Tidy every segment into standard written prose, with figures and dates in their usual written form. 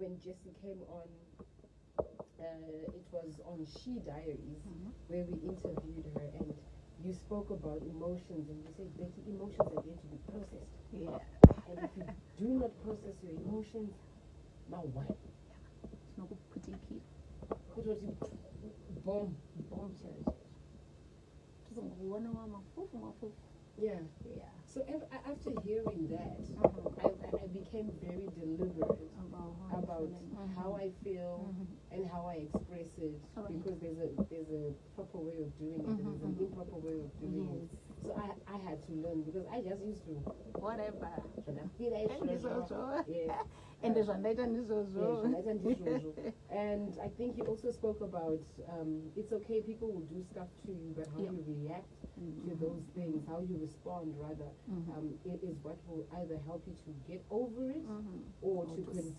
when Jessie came on, it was on She Diaries, where we interviewed her, and you spoke about emotions, and you said, Becky, emotions are there to be processed. Yeah. And if you do not process your emotions, now what? It's not putting key. What was you? Boom. Church. Yeah. Yeah. So after hearing that, I became very deliberate about how I feel and how I express it, because there's a proper way of doing it, and there's an improper way of doing it. So I had to learn, because I just used to whatever. Yeah. And there's another and I think you also spoke about it's okay, people will do stuff to you, but how you react to those things, how you respond rather, it is what will either help you to get over it or to continue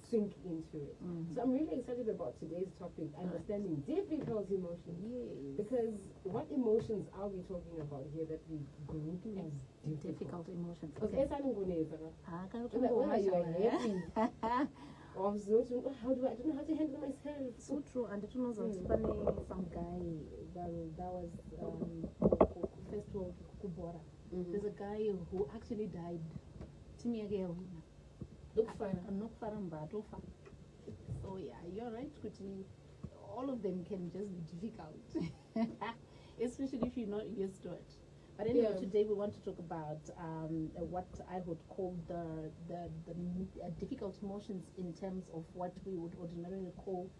sink into it. So I'm really excited about today's topic, understanding difficult emotions. Because what emotions are we talking about here that we group as difficult emotions? Okay. When you are happy, or how do I don't know how to handle myself. So true. And it was funny, some guy that was first world Kubora. There's a guy who actually died. Look fine. Not far. So yeah, you're right, Kuti. All of them can just be difficult, especially if you're not used to it. But anyway, today we want to talk about what I would call the difficult emotions, in terms of what we would ordinarily call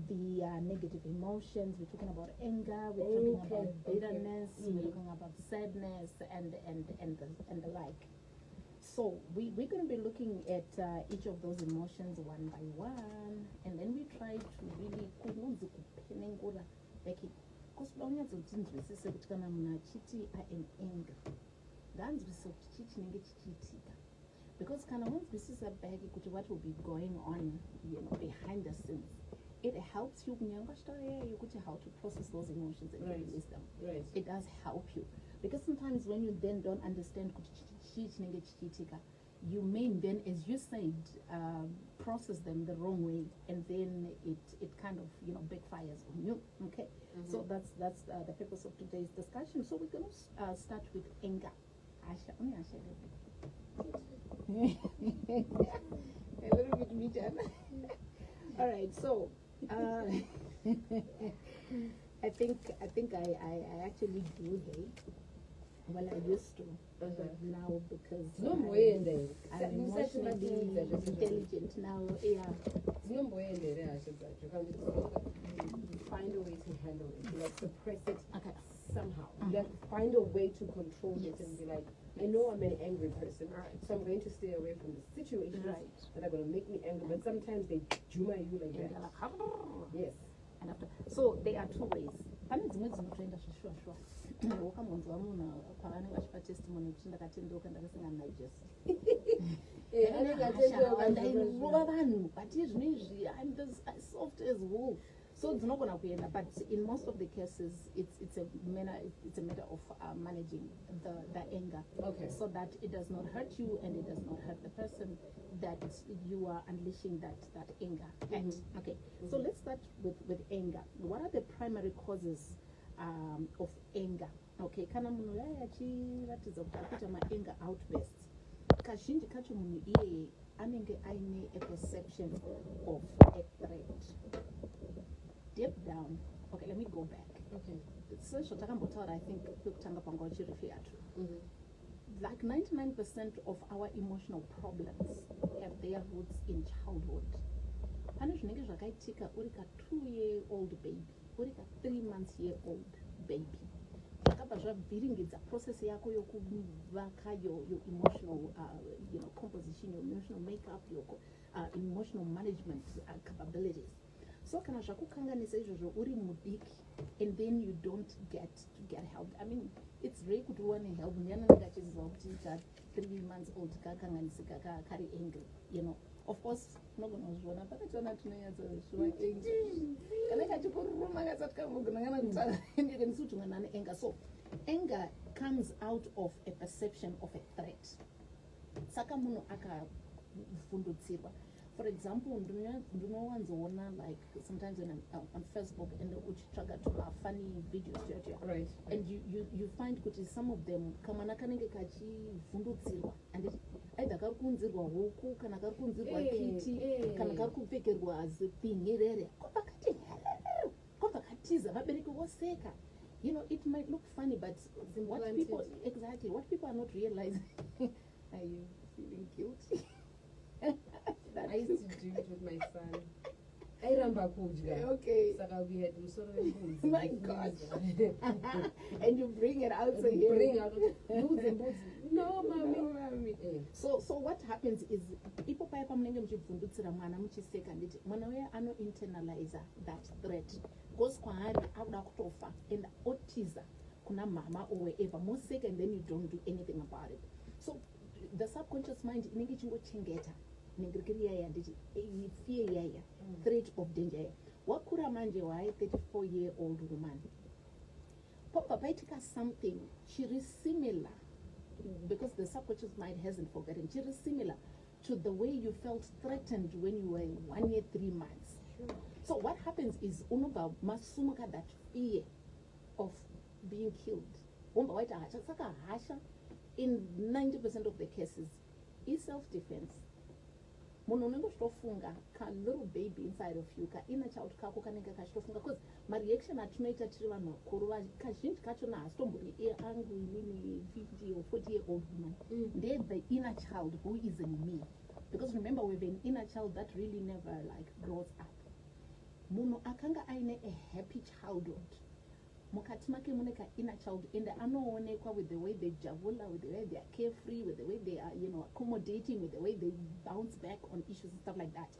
the negative emotions. We're talking about anger, we're talking about bitterness, we're talking about sadness, and the like. So we're going to be looking at each of those emotions one by one, and then we try to really Becky, because I am angry. Because once this is a bag, what will be going on, behind the scenes, it helps you how to process those emotions and release them. Right. It does help you, because sometimes when you then don't understand, you may then, as you said, process them the wrong way, and then it kind of backfires on you. Okay. So that's the purpose of today's discussion. So we're going to start with anger. A little bit medium. All right. So I think I actually do hate. Well, I used to, but now, because I'm emotionally intelligent now, find a way to handle it, like suppress it somehow. Like find a way to control it and be like, I know I'm an angry person, so I'm going to stay away from the situations that are going to make me angry. But sometimes they juma you like that. Yes. And after, so there are two ways. Testimony I'm as soft as wool. So it's not gonna be enough, but in most of the cases, it's a matter of managing the anger, so that it does not hurt you and it does not hurt the person that you are unleashing that anger at. Okay, so let's start with anger. What are the primary causes of anger? Okay, kana munhu achiratidza kuti akuita anger outbursts, kazhinji kacho munhu iye anenge aine a perception of a threat. Deep down. Okay, let me go back. Okay. So I think like 99% of our emotional problems have their roots in childhood. Pane zvinenge zvakaitika uri ka 2-year-old baby, uri ka 3-month-old baby. Zvakabva zvabhiringidza process yako yokuvaka your emotional composition, your emotional makeup, your emotional management capabilities. So kana zvakukanganisa izvozvo uri mudiki, and then you don't get help. I mean, it's rare kuti uwane help. Ndiananga achiziva kuti ka 3 months old kakanganisika kari angry, Of course, unogona pakationa tinonyatsa shuwa angry. Kana kachikuruma kasati kamugana kutara ndiri kuti mwana ane anger. So anger comes out of a perception of a threat. Saka munhu akavhundutsirwa For example, ndinowanzoona like sometimes on Facebook and uchitraga to funny videos here. Right. And you find kuti some of them kamwana kanenge kachivhundutsirwa and either kari kunzirwa huku kana kari kunzirwa kiti kana kari kupfekerwa zipinherere kobva katiza vabereki voseka. You know, it might look funny, but what people are not realizing. Are you feeling guilty? I used to do it with my son. Okay. My God. And you bring it out to him. Bring out no, mommy. So what happens is people paya pamunenge muchibvundutsira mwana muchiseka nditi mwana uya internalize that threat. Goes kwaari akuda kutofa and otiza kuna mama or wherever moseka and then you don't do anything about it. So the subconscious mind inenge chingochengeta nengirikiri yaya nditi fear yaya threat of danger yaya wakura manje waye 34-year-old woman papa paitika something chiri similar because the subconscious mind hasn't forgotten chiri similar to the way you felt threatened when you were 1 year 3 months. Sure. So what happens is unobva masumuka that fear of being killed womba waita hasha saka hasha in 90% of the cases is self-defense. Munhu unenge uchitofunga ka little baby inside of you ka inner child kako kanenge kachitofunga because mareaction atinoita tiri vanhu vakuru kazhinji kachona hasitombori angu inini 50 or 40-year-old woman they're the inner child who is in me, because remember we have an inner child that really never like grows up. Munhu akanga aine a happy childhood mukati make mune ka inner child and anoonekwa with the way they javula, with the way they are carefree, with the way they are, you know, accommodating, with the way they bounce back on issues and stuff like that.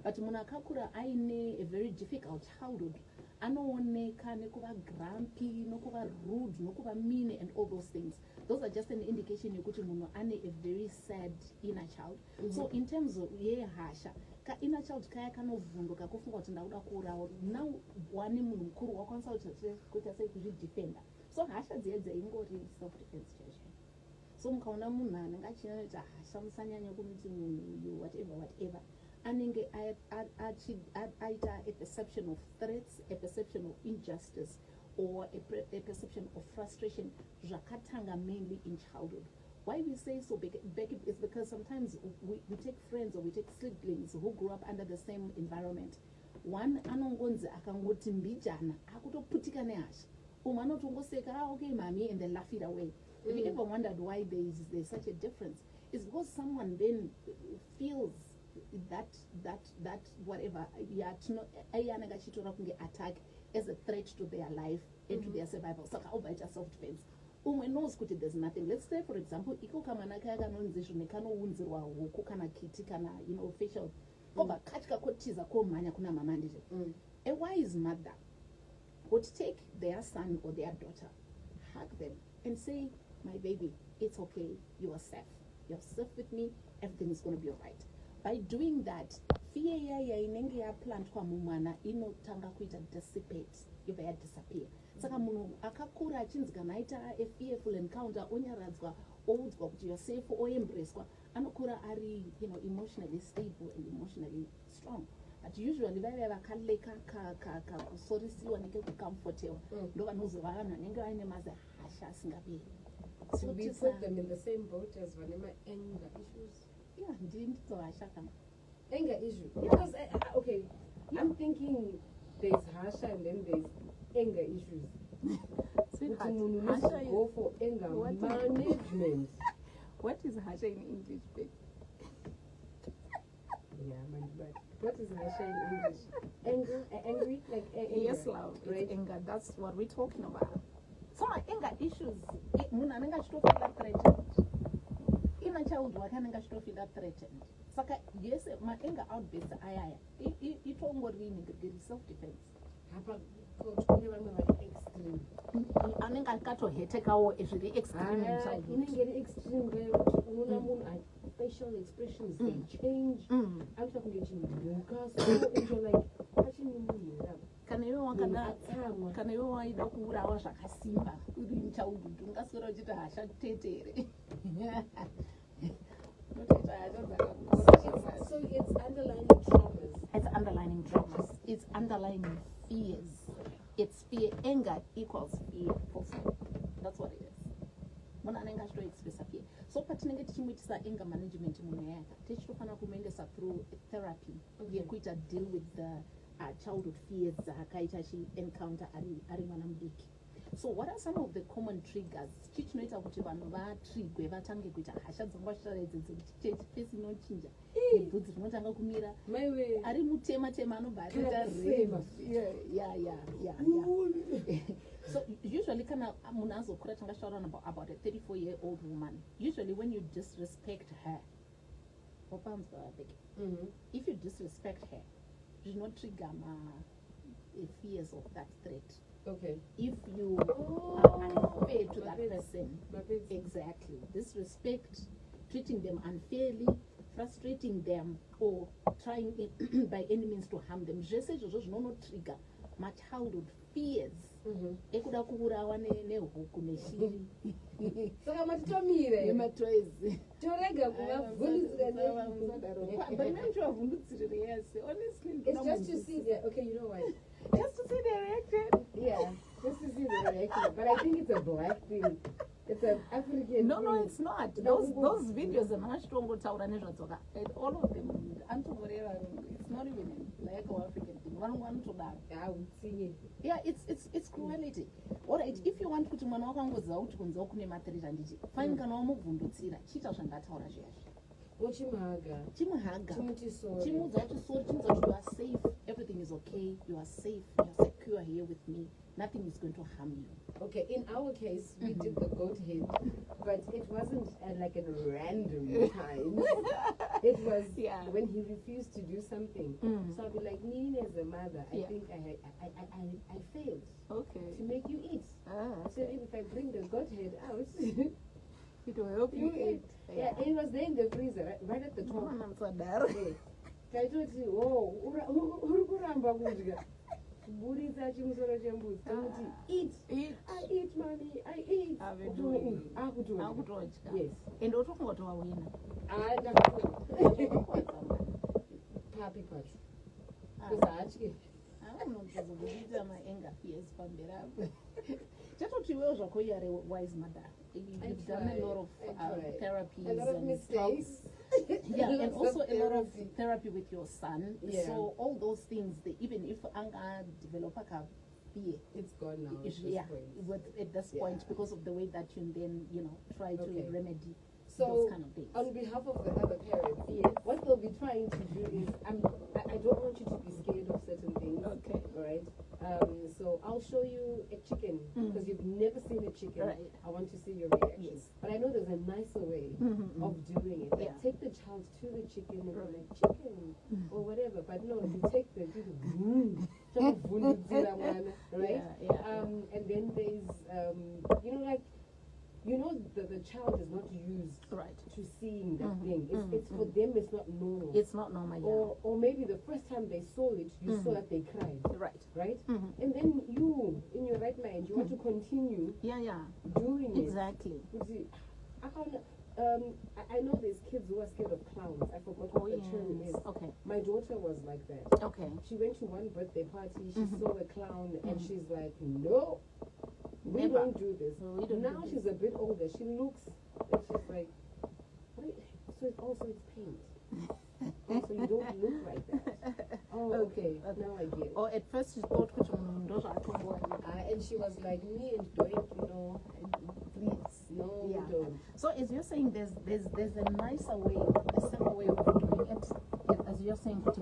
But munhu akakura aine a very difficult childhood anooneka nekuva grumpy, nokuva rude, nokuva mean and all those things. Those are just an indication yekuti munhu ane a very sad inner child. So in terms of hasha ka inner child kaya kanovhunduka kufunga kuti ndauda kuurawa now wane munhu mukuru wakwanisa kuti sei kuzvidefenda. So hasha dziye dzaingori self defense chete. So mukaona munhu anenge achinoita hasha musanyanya kumuti munhu whatever anenge aita a perception of threats, a perception of injustice, or a perception of frustration zvakatanga mainly in childhood. Why we say so, Becky, is because sometimes we take friends or we take siblings who grew up under the same environment. One anongonzi akangoti mbijana akutoputika nehasha umwe anotongoseka okay mommy and they laugh it away. Have you ever wondered why there's such a difference? It's because someone then feels that whatever ayananga chitora kunge attack as a threat to their life and to their survival. So how about self defense? Umwe knows kuti there's nothing. Let's say for example iko kamwana kaya kanonzi zvine kanounzirwa huku kana kiti kana facial kobva katika kotiza komhanya kuna mama ndizvo. A wise mother would take their son or their daughter, hug them and say, my baby, it's okay, you are safe. You're safe with me, everything is going to be all right. By doing that, fear yaya inenge yaplantwa mumwana inotanga kuita dissipate, yobva yadisappear. Saka munhu akakura achinzi kana aita a fearful encounter onyaradzwa oudzwa kuti you're safe oembraced anokura ari emotionally stable and emotionally strong. But usually vaya vakaleka kusorisiwa neke kucomfortewa ndo vanozova vanhu vanenge vaine mazahasha asingaperi. So we put them in the same boat as vanema anger issues. Yeah, ndindizohasha kama anger issue. Because okay, I'm thinking there's hasha and then there's anger issues. Sweetheart, hasha go for anger management. What is hasha in English, babe? Yeah, man, but what is hasha in English? Anger, angry, like anger. Yes, love, right? It's anger. That's what we're talking about. So my anger issues, munhu anenge achitofila threatened. Inner child wakanenge achitofila threatened. Saka yes, my anger outbursts ayaya. Itongori ningiri self defense. Hapa kune vamwe vari extreme. Anenge akatohetekawo zviri extreme in childhood. Inenge extreme ngekuti unoona munhu facial expressions they change. Akuita kunge chinhuka so into like pachinimunhu kana iwe waida kuurawa zvakasimba uri muchildhood ungaswera uchiti hasha tetere. So it's underlying underlying fears. It's fear. Anger equals fear. That's what it is. Munhu anenge achitoexpressa fear. So patinenge tichimuitisa anger management munhu yaka tichitofana kumuendesa through therapy yekuita deal with the childhood fears dzaakaita achi-encounter ari mwana mudiki. So what are some of the common triggers chichinoita kuti vanhu vatrigwe vatange kuita hasha dzangwashara idzodzo kuti fesi inochinja nebvudzi rinotanga kumira ari mutema anobva atoita So usually kana munhu azokura tangashaurana about a 34-year-old woman. Usually when you disrespect her, if you disrespect her, you do not trigger fears of that threat. Okay. If you are unfair to that person, exactly, disrespect, treating them unfairly, frustrating them, or trying by any means to harm them, Jessie no trigger my childhood fears. Ekuda kuurawa nehuku neshiri. Saka matitomire. Nematoezi. Torega kuvavhundutsira But I'm sure vhundutsira, yes. Honestly, it's just to see that. Okay, you know what? Just to see the reaction. Yeah, just to see the reaction. But I think it's a black thing. It's an African No, thing. it's not. Those videos and all of them, it's not even a black or African thing. One to that. I would see it. Yeah, it's cruelty. Alright, if you want kuti mwana wakangoziva kuti kunze kune matirita nditi, fine kana wamubvundutsira, chita zvandataura zviyazvi. Chimuhaga. Chimudza kuti sorry, chimudza kuti you are safe, everything is okay, you are safe, you are secure here with me, nothing is going to harm you. Okay, in our case, we did the goat head, but it wasn't like a random time. It was when he refused to do something. So I'll be like, me as a mother, I think I failed to make you eat. So if I bring the goat head out, it will help you eat. Yeah, it was there in the freezer, right at the top. I told you, eat. I eat, mommy. I eat. Yes. And also what do I win? Happy patch. Just what you will call a wise mother. You've done a lot of therapies, a lot of mistakes. And also a lot of therapy with your son. So all those things, even if anger develop a fear, it's gone now. At this point, because of the way that you then try to remedy so those kind of things. On behalf of the other parents, what they'll be trying to do is, I don't want you to be scared of certain things. Okay. Right. So I'll show you a chicken because you've never seen a chicken. Right. I want to see your reaction. Yes. But I know there's a nicer way of doing it. Like take the child to the chicken and be like, chicken or whatever. But no, you take the right? And then there's the child is not used to seeing that thing. It's for them, it's not normal. It's not normal, Or maybe the first time they saw it, you saw that they cried. Right? And then you, in your right mind, you want to continue doing it. Exactly. I know there's kids who are scared of clowns. I forgot what the term is. Okay. My daughter was like that. Okay. She went to one birthday party, she saw the clown, and she's like, no. We Never. don't do this. Now she's a bit older. She looks and she's like, it's paint. So you don't look like that. Oh, okay. Now I get it. Or at first she thought, and she was like, me and Doink, please, no, we don't. So as you're saying, there's a nicer way, a simpler way of doing it. As you're saying, but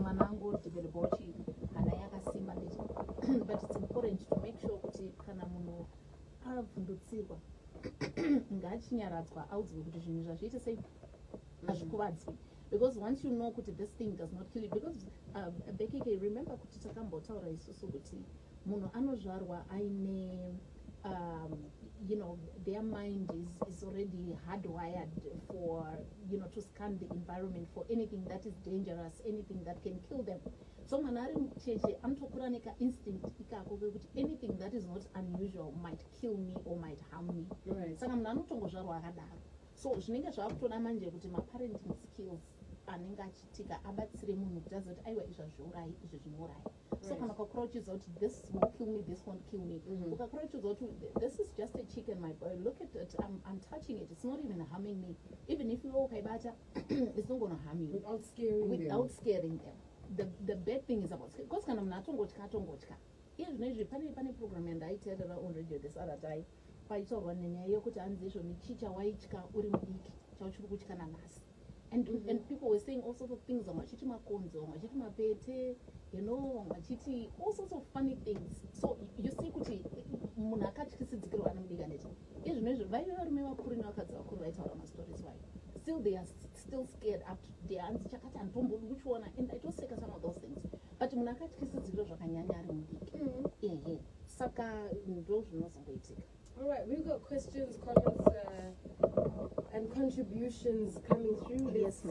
it's important to make sure kuti kana munhu avhundutsirwa ngachinyaradzwa audzwe kuti zvinhu zvazviita sei hazvikuvadzwi, because once you know kuti this thing does not kill you, because BeckyK, remember kuti takambotaura isusu kuti munhu anozvarwa aine their mind is already hardwired for to scan the environment for anything that is dangerous, anything that can kill them. So manari mcheche anotokura neka instinct ikako kuti anything that is not unusual might kill me or might harm me. Saka munhu anotongozvarwa akadaro. So zvinenge zvakutoda manje kuti parenting skills anenge achiitika abatsire munhu kuti azoti aiwa izvi hazviurayi izvi zvinourayi. So kana ukakurochiza kuti this will kill me, this won't kill me, ukakurochiza kuti this is just a chicken, my boy, look at it, I'm touching it, it's not even harming me. Even if you ukaibata, it's not going to harm you. Without scaring them. The bad thing is about scaring. Because kana munhu atongotya. Iye zvinezvi pane program yandaiteerera on radio this other day. Paitaurwa nenyaya yekuti hanzi izvoni chii chawaitya uri mudiki chauchiri kutya nanhasi. And people were saying all sorts of things, machiti makonzo, machiti mapete, machiti, all sorts of funny things. So you see kuti munhu akatyisidzikirwa anomudika neti. Izvi nezvi vaive varume vakuru nevakadzi vakuru vaitaura mastories wayo. Still they are still scared up to their hands chakati antombodi kuchiona, and I don't say some of those things. But munhu akatyisidzikirwa zvakanyanya ari mudiki. Saka ndo zvinozongoitika. All right, we've got questions, comments, and contributions coming through. Let's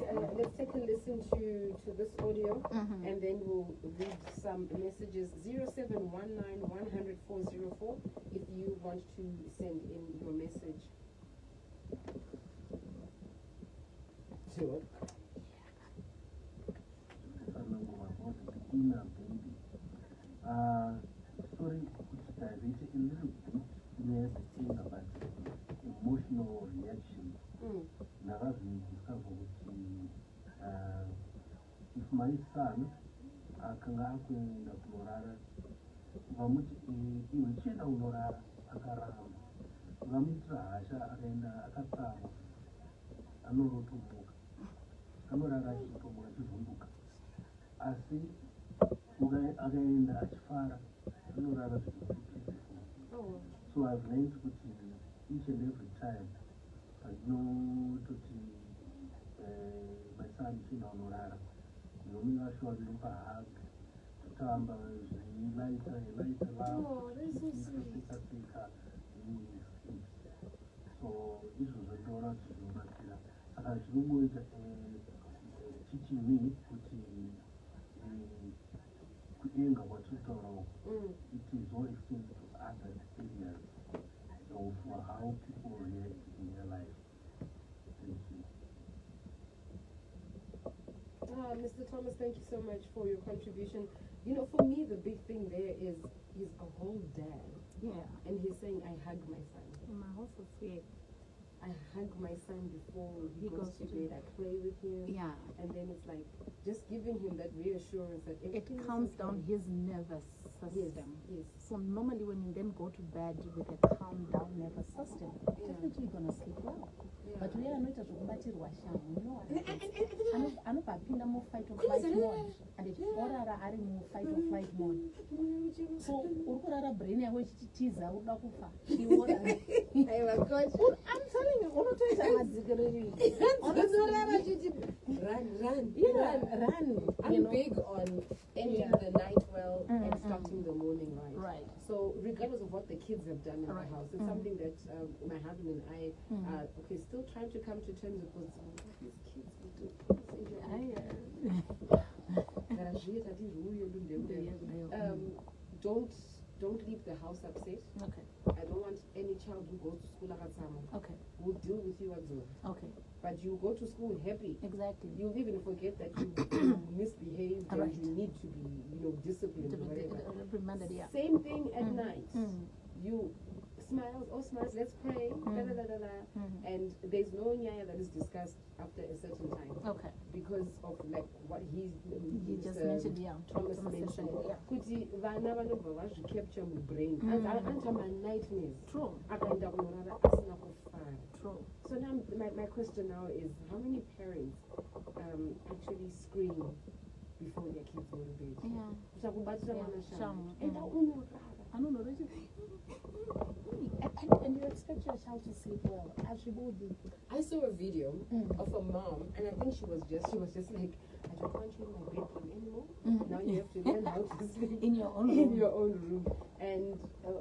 take a listen to this audio, and then we'll read some messages. 0719-100-404 if you want to send in your message. Sure. Sorry, a little bit. Yes, thing about emotional reaction. Now, as we discover, if my son, Kangaku in the Florida, Vamut, you will Aurora, Akaram, Vamitra, and Akata, Anoro to book. Anora to book. I see again that far, Anora. So I've learned to each and every time I know to my son in Honorara. Me actually look a hug to Tamba, lighter, love. Oh, that's so sweet. So this was a daughter to do that. And as you were teaching me, what you thought, it is all extended to other areas of how people react in their life. Thank you. Mr. Thomas, thank you so much for your contribution. For me, the big thing there is he's a whole dad. Yeah. And he's saying, I hug my son. My house is weird. I hug my son before he goes to bed. I play with him. Yeah. And then it's like just giving him that reassurance that it calms down his nervous system. Yes. So normally when you then go to bed with a calm down nervous system, definitely you're gonna sleep well. Yeah. But we are not at kubatirwa shangu. Anopapinda mu fight or flight mode. And if orara ari mu fight or flight mode. So urkurara brain yako ichitiza uda kufa. I'm telling you, run. I'm big on ending the night well and starting the morning right. So regardless of what the kids have done in the house, it's something that my husband and I are still trying to come to terms with. These kids do. Don't leave the house upset. Okay. I don't want any child who goes to school okay. We'll deal with you as well. Okay. But you go to school happy. Exactly. You'll even forget that you misbehaved and you need to be, disciplined. Reprimanded, yeah. Same thing at night. You smiles, let's pray, and there's no nyaya that is discussed after a certain time. Okay. Because of like what he just mentioned, yeah. Thomas mentioned. Kuti vana vanobva vazvikapture mubrain. Anta nightmares. True. Akaenda kunorara asina kufara. True. So now my question now is, how many parents actually scream before their kids go to bed? And you expect your child to sleep well. I saw a video of a mom, and I think she was just like, I don't want you in my bedroom anymore. Now you have to learn how to sleep in your own room. And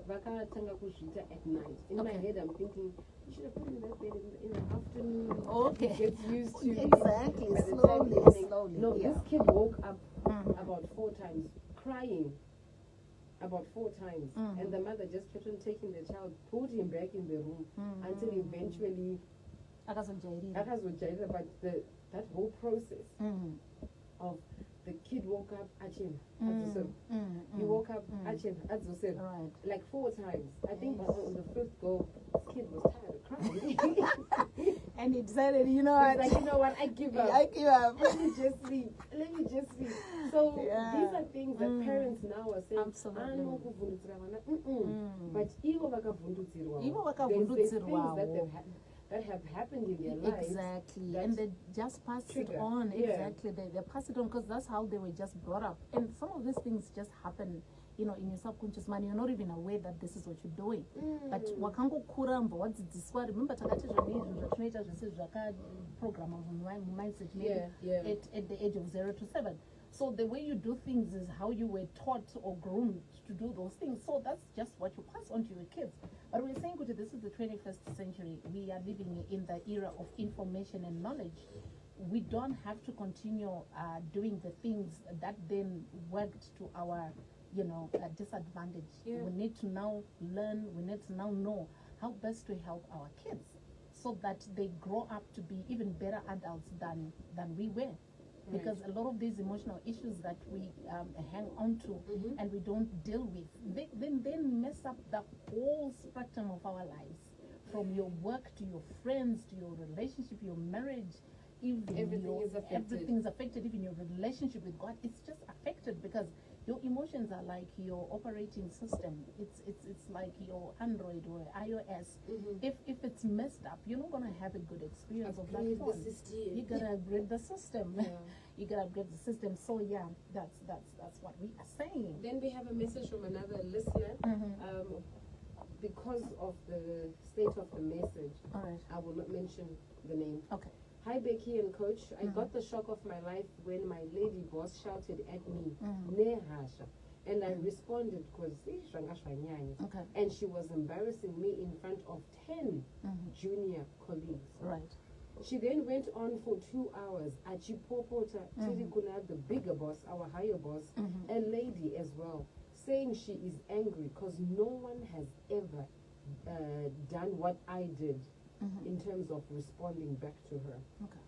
vaka tanga kushita at night. In my head, I'm thinking, you should have put him in that bed in the afternoon. Okay. He gets used to exactly. Slowly. No, this kid woke up about 4 times, crying. About 4 times, and the mother just kept on taking the child, put him back in the room until eventually, but that whole process of the kid woke up, Achin, he woke up, Achin, Right. like 4 times. I think on the 5th go, this kid was tired of crying. And he decided, you know It's what? like, you know what, I give up. I give up. Let me just sleep. So these are things that parents now are saying, Absolutely. But ivo vakavhundutsirwawo. Ivo There's vakavhundutsirwawo. things that have happened in their lives. Exactly, that and they just pass trigger. it on. Yeah. Exactly, they pass it on because that's how they were just brought up. And some of these things just happen, you know, in your subconscious mind. You're not even aware that this is what you're doing. But wakangokura mbowadzidziswa, remember takati zvinhu zvatinoita zvese zvakaprograma mumindset at the age of 0 to 7. So the way you do things is how you were taught or groomed to do those things. So that's just what you pass on to your kids. But we're saying, Kuti, this is the 21st century. We are living in the era of information and knowledge. We don't have to continue doing the things that then worked to our, disadvantage. Yeah. We need to now learn. We need to now know how best to help our kids so that they grow up to be even better adults than we were. Because a lot of these emotional issues that we hang on to and we don't deal with, they mess up the whole spectrum of our lives, from your work to your friends to your relationship, your marriage, even everything's affected, even your relationship with God. It's just affected because your emotions are like your operating system. It's like your Android or iOS. If it's messed up, you're not gonna have a good experience of that phone. You gotta upgrade the system. You gotta upgrade the system. So yeah, that's what we are saying. Then we have a message from another listener. Because of the state of the message, All right. I will not mention the name. Okay. Hi Becky and Coach, I got the shock of my life when my lady boss shouted at me, "Nehasha," and I responded because Okay. and she was embarrassing me in front of 10 junior colleagues. Right. She then went on for 2 hours. Achipopota Tirikuna, the bigger boss, our higher boss, a lady as well, saying she is angry because no one has ever done what I did in terms of responding back to her. Okay.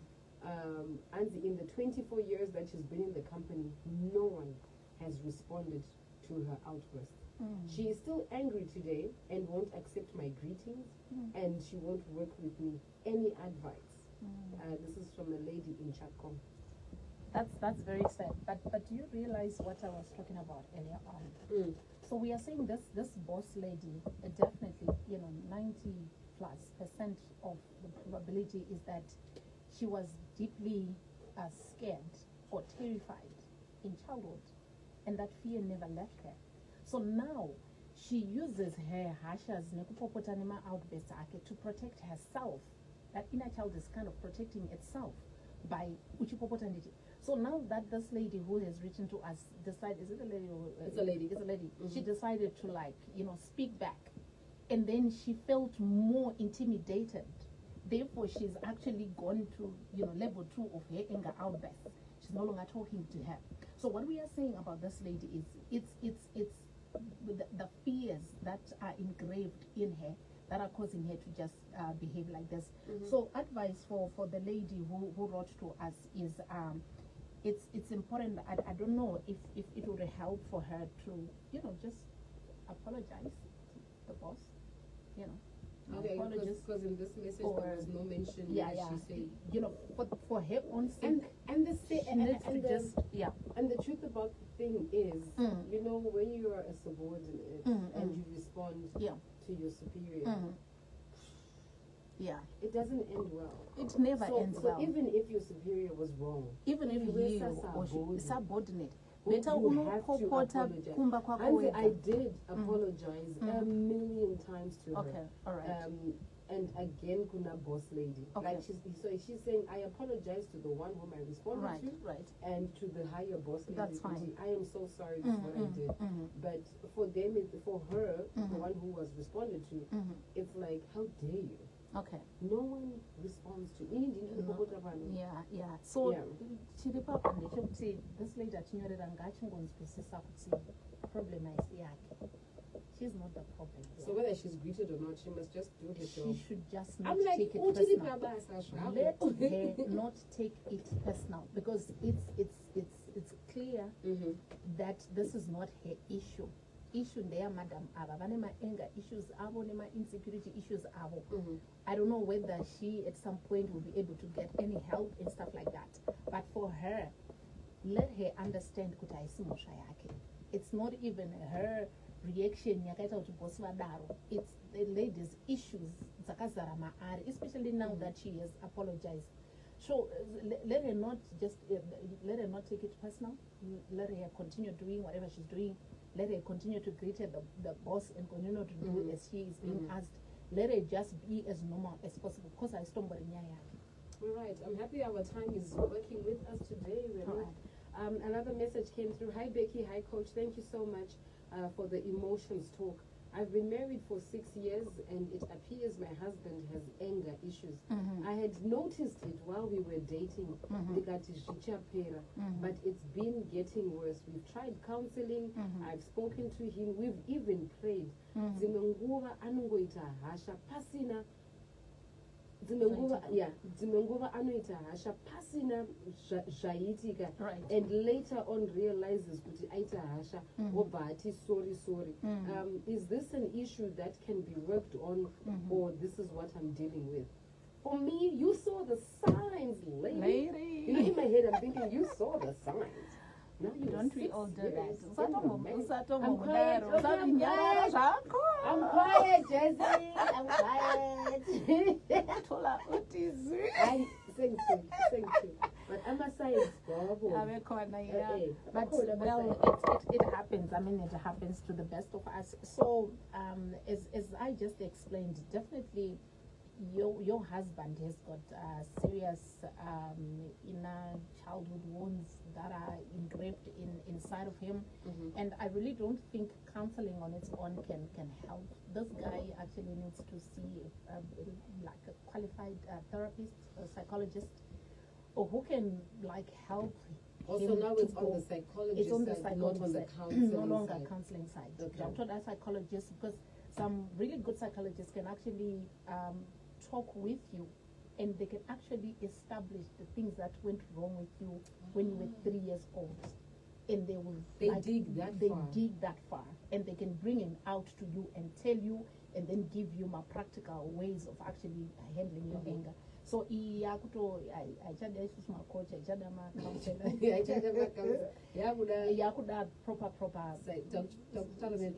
And in the 24 years that she's been in the company, no one has responded to her outburst. She is still angry today and won't accept my greetings, and she won't work with me. Any advice? This is from a lady in Chakon. That's very sad. But do you realize what I was talking about earlier on? So we are saying this boss lady, definitely, 90+% of the probability is that she was deeply scared or terrified in childhood, and that fear never left her. So now she uses her hashas nekupopotanima outbursts to protect herself. That inner child is kind of protecting itself by uchipopotaniti. So now that this lady who has written to us decided, is it a lady or It's a lady. It's a lady. She decided to speak back, and then she felt more intimidated. Therefore, she's actually gone to level 2 of her anger outburst. She's no longer talking to her. So what we are saying about this lady is it's the fears that are engraved in her that are causing her to just behave like this. So advice for the lady who wrote to us is it's important. I don't know if it would help for her to just apologize to the boss. Okay, apologize because in this message or- there was no mention yeah, that yeah. she said. For her own sake, And the she needs to just And the truth about the thing is, when you are a subordinate and you respond to your superior, it doesn't end well. It never ends so well. even if your superior was wrong, Even if you you were or subordinate, you better have to unopopota apologize. kumba kwako And wega. I did apologize a million times to Okay, her. all right. And again, kuna boss lady. Okay. Like she's saying, I apologize to the one whom I responded Right, to, right. and to the higher boss lady. That's fine. I am so sorry. This is what I did. But for them, for her, the one who was responded to, it's like, how dare you? Okay. No one responds to Yeah. So Yeah. chiripa ndechekuti this lady atinyorera ngaachingonzwisisa kuti problem haisi yake. She's not the problem. So whether she's greeted or not, she must just do her She job. should just not I'm like, take it "Oh, did personal. it Let her not take it personal, because it's clear that this is not her issue. Issue there, madam, ava vanema anger issues, avo nema insecurity issues, avo. I don't know whether she at some point will be able to get any help and stuff like that. But for her, let her understand kuti aisimosha yake. It's not even her reaction yakaita kuti boss vadaro. It's the lady's issues dzakazara maari, especially now that she has apologized. So let her not just let her not take it personal. Let her continue doing whatever she's doing. Let her continue to greet her, the boss, and continue to do as she is being asked. Let her just be as normal as possible. Because I stumbled in All right. I'm happy our time is working with us today. Another message came through. Hi, Becky. Hi, Coach. Thank you so much for the emotions talk. I've been married for 6 years, and it appears my husband has anger issues. I had noticed it while we were dating, but it's been getting worse. We've tried counseling. I've spoken to him. We've even prayed. Dzimwe nguva anoita hasha pasina zvaitika, and later on realizes kuti aita hasha obva ati sorry. Is this an issue that can be worked on, or this is what I'm dealing with? For me, you saw the signs, lady. You know, in my head I'm thinking, you saw the signs. Now you Don't we all do that? I'm quiet, Jessie. I'm quiet. Thank you. But I'm a science Bobo. But well, it happens. I mean, it happens to the best of us. So, as I just explained, definitely your husband has got serious inner childhood wounds that are engraved inside of him, and I really don't think counseling on its own can help. This guy actually needs to see like a qualified therapist, a psychologist, or who can like help. Also, now it's on the psychologist side, not on the counseling no longer side. Counseling side. Okay. Doctor and psychologist, because some really good psychologists can actually talk with you, and they can actually establish the things that went wrong with you when you were 3 years old, and they dig that far, and they can bring it out to you and tell you, and then give you more practical ways of actually handling your anger. So I coach, proper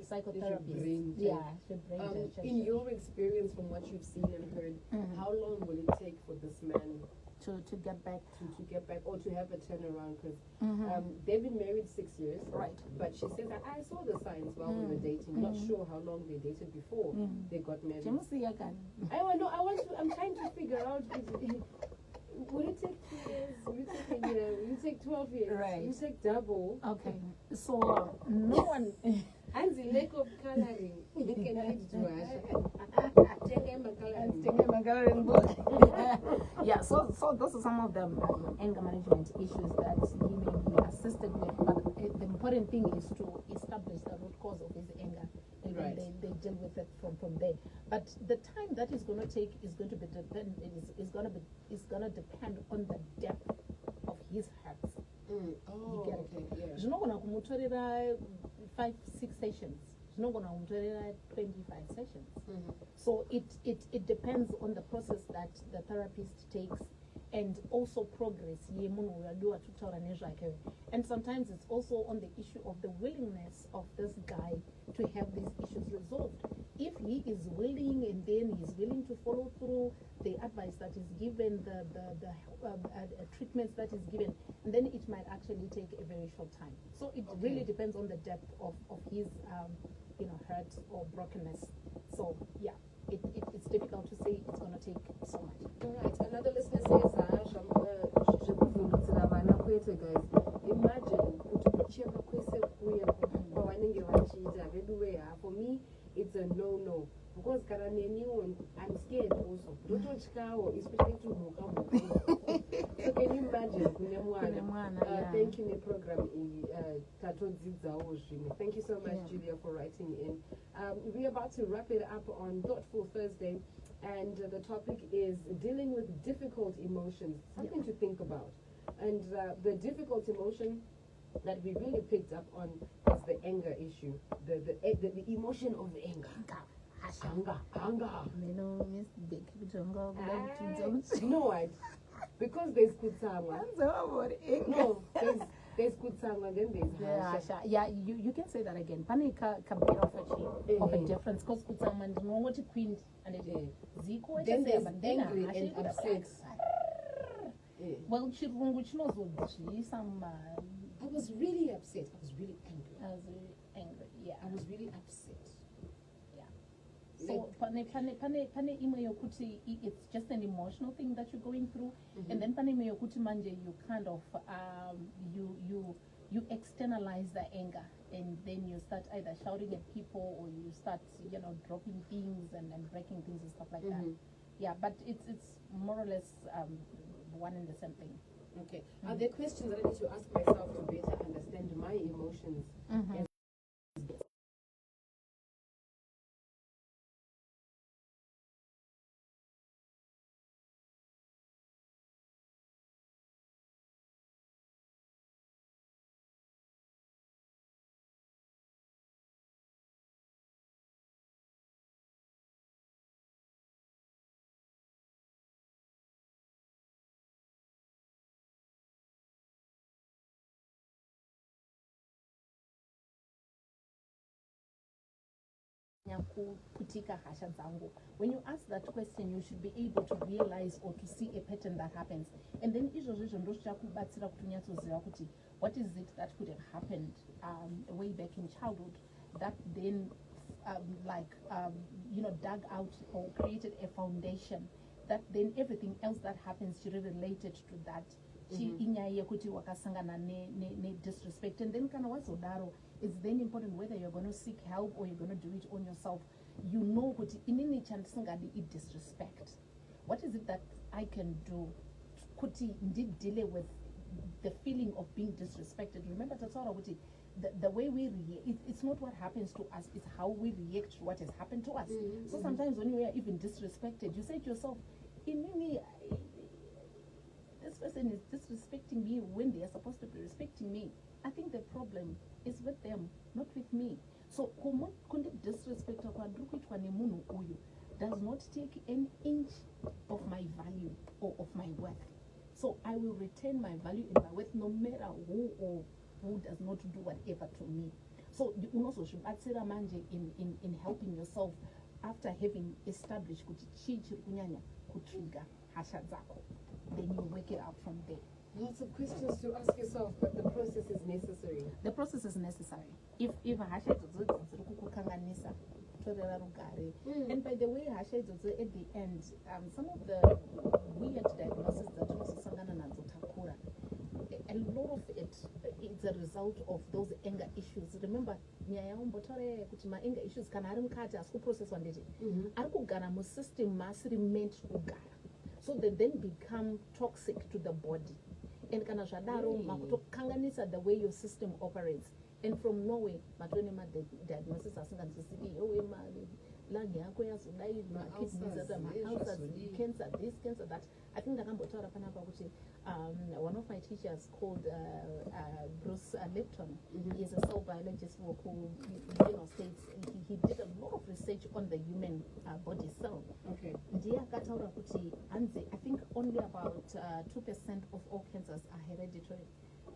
psychotherapist. In your experience, from what you've seen and heard, how long will it take for this man to get back to get back, or to have a turnaround? Because they've been married 6 years, right? But she says that I saw the signs while we were dating. Not sure how long they dated before they got married. I'm trying to figure out. Will it take 2 years? Will it take a year? Will it take 12 years? Right. Will it take double? Okay. So no one. And the lack of coloring can lead to yeah, so those are some of the anger management issues that he may be assisted with, but the important thing is to establish the root cause of his anger, and then they deal with it from there. But the time that is going to take is going to be going to depend on the depth of his hurts. You get it? Okay, yeah. You're not going to 5-6 sessions. You're not going to 25 sessions. So it depends on the process that the therapist takes, and also progress. And sometimes it's also on the issue of the willingness of this guy to have these issues resolved. If he is willing, and then he's willing to follow through the advice that is given, the treatments that is given, and then it might actually take a very short time. So it really depends on the depth of his hurt or brokenness. So yeah, it's difficult to say it's going to take so much. All right. Another listener says, guys, imagine for me it's a no. Because I'm scared also. Especially to Mhaka. So can you imagine? Thank you tine program tatodzidzawo zvimwe. Thank you so much, Julia, for writing in. We're about to wrap it up on Thoughtful Thursday, and the topic is dealing with difficult emotions, something to think about. And the difficult emotion that we really picked up on is the anger issue, the emotion of anger. Anger. No, what? Because there's kutsangwa. No, there's kutsangwa, then there's hasha. Yeah, you can say that again. Panika can be of a difference because kutsangwa is more what queen and it is. Then there's angry and upset. Well, she knows what she some. I was really upset. I was really angry. I was really angry. Yeah, I was really upset. So pane imo yokuti it's just an emotional thing that you're going through, and then pane imo yokuti manje you kind of you externalize the anger, and then you start either shouting at people or you start dropping things and breaking things and stuff like that. Yeah, but it's more or less one and the same thing. Okay. Are there questions that I need to ask myself to better understand my emotions? When you ask that question, you should be able to realize or to see a pattern that happens. And then what is it that could have happened way back in childhood that then dug out or created a foundation that then everything else that happens should be related to that. Disrespect, and then it's then important whether you're going to seek help or you're going to do it on yourself. You know what in any chance disrespect. What is it that I can do indeed deal with the feeling of being disrespected? Remember the way we react, it's not what happens to us, it's how we react to what has happened to us. So sometimes when you are even disrespected, you say to yourself, this person is disrespecting me when they are supposed to be respecting me. I think the problem is with them, not with me. So disrespect does not take an inch of my value or of my worth. So I will retain my value and my worth no matter who does not do whatever to me. So you also should in helping yourself after having established kutrigger hasha zako. Then you work it out from there. Lots of questions to ask yourself, but the process is necessary. The process is necessary. If hasha and by the way, hasha at the end, some of the weird diagnosis that a lot of it is a result of those anger issues. Remember, anger issues can process one day. System meant to so they then become toxic to the body. And the way your system operates. And from nowhere, the diagnosis cancer, this, cancer, that. I think one of my teachers called Bruce Lipton. He's a cell biologist who states he did a lot of research on the human body cell. Okay. I think only about 2% of all cancers are hereditary.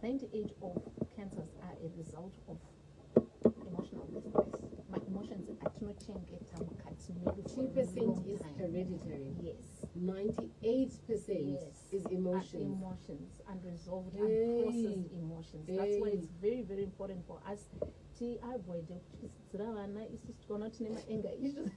98% of cancers are a result of emotional distress. My emotions are not changing. 2% is hereditary. Yes. 98% is emotions. Emotions, unresolved, unprocessed emotions. That's why it's very, very important for us to avoid anger issues.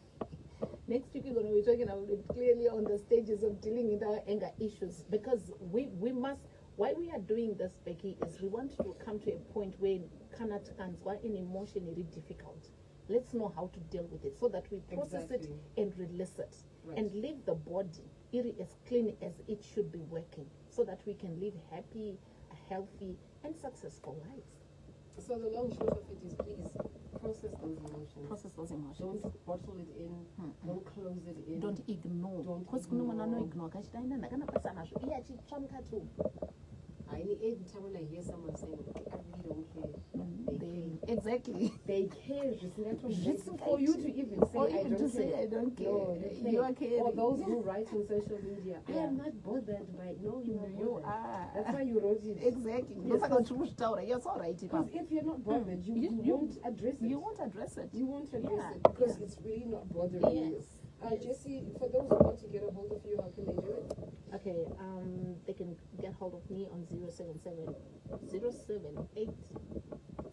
Next week we're going to be talking about it clearly on the stages of dealing with our anger issues, because we must. Why we are doing this, Becky, is we want to come to a point where an emotion is difficult. Let's know how to deal with it so that we process it and release it, and leave the body as clean as it should be working, so that we can live a healthy and successful lives. So the long short of it is, please process those emotions. Process those emotions. Don't bottle it in. Don't close it in. Don't ignore. Don't Because kuno mwana no ignore. ignore kachita ina nakana pesa nazvo. Iye achitsvamuka tu. Every time when I hear someone saying, I really don't care, they care. Exactly. They care. Just For you to even say, or I even don't to say, care. I don't care. No, they care. You are caring. Or those who write on social media, I Yeah. am not bothered by, no, you are You bothered. are. That's why you wrote it. Exactly. Yes, Yes, all right. Because if you're not bothered, you won't address it. You won't address it. You won't address Yeah. it because it's really not bothering you. Yes. Jessie, for those who want to get a hold of you, how can they do it? Okay, they can get hold of me on 077 078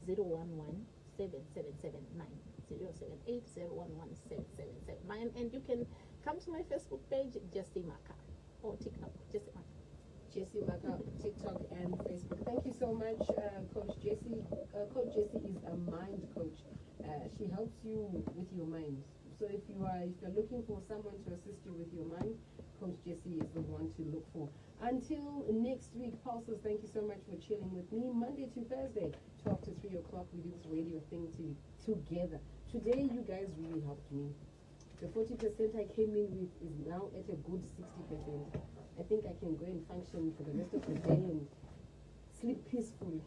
011 7779. 078 011 7779. And you can come to my Facebook page, Jessie Mhaka, or TikTok, Jessie Mhaka. Jessie Mhaka, TikTok and Facebook. Thank you so much, Coach Jessie. Coach Jessie is a mind coach. She helps you with your mind. So if you're looking for someone to assist you with your mind, Coach Jessie is the one to look for. Until next week, Pulses, thank you so much for chilling with me. Monday to Thursday, 12 to 3 o'clock, we do this radio thing together. Today, you guys really helped me. The 40% I came in with is now at a good 60%. I think I can go and function for the rest of the day and sleep peacefully.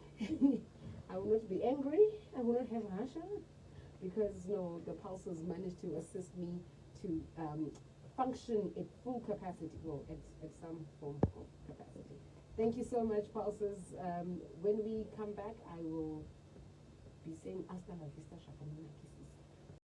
I will not be angry. I will not have rasha. Because the pulses managed to assist me to function at full capacity, at some form of capacity. Thank you so much, pulses. When we come back, I will be saying hasta la vista, shakamuna, kiss.